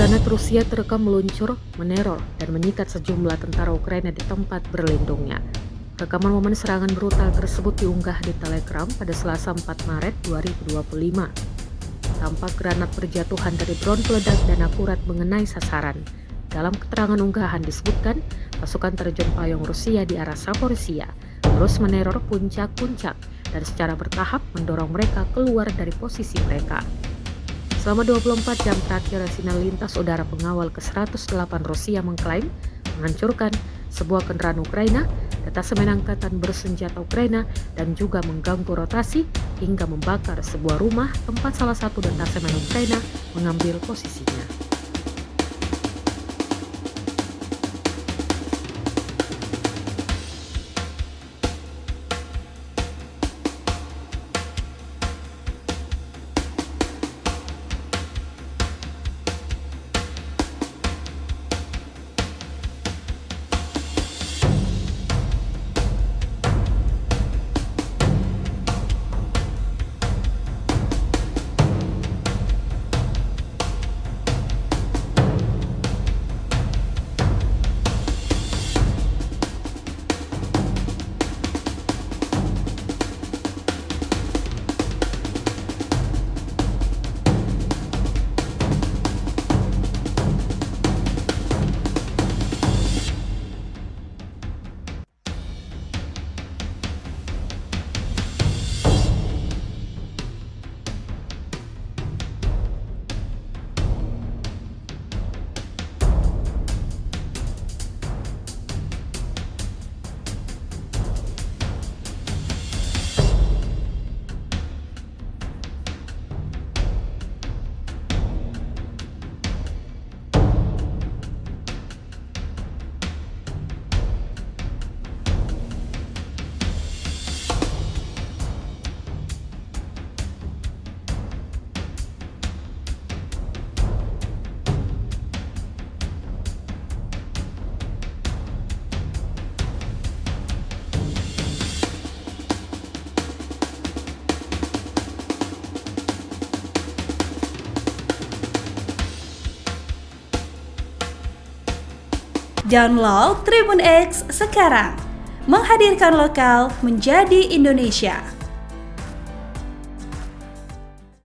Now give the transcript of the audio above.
Granat Rusia terekam meluncur, meneror, dan menyikat sejumlah tentara Ukraina di tempat berlindungnya. Rekaman momen serangan brutal tersebut diunggah di Telegram pada Selasa 4 Maret 2025. Tampak granat berjatuhan dari drone peledak dan akurat mengenai sasaran. Dalam keterangan unggahan disebutkan, pasukan terjun payung Rusia di arah Zaporizhia terus meneror puncak-puncak dan secara bertahap mendorong mereka keluar dari posisi mereka. Selama 24 jam terakhir, sinyal lintas udara pengawal ke-108 Rusia mengklaim menghancurkan sebuah kendaraan Ukraina, detasemen angkatan bersenjata Ukraina, dan juga mengganggu rotasi hingga membakar sebuah rumah tempat salah satu detasemen Ukraina mengambil posisinya. Download Tribun X sekarang, menghadirkan lokal menjadi Indonesia.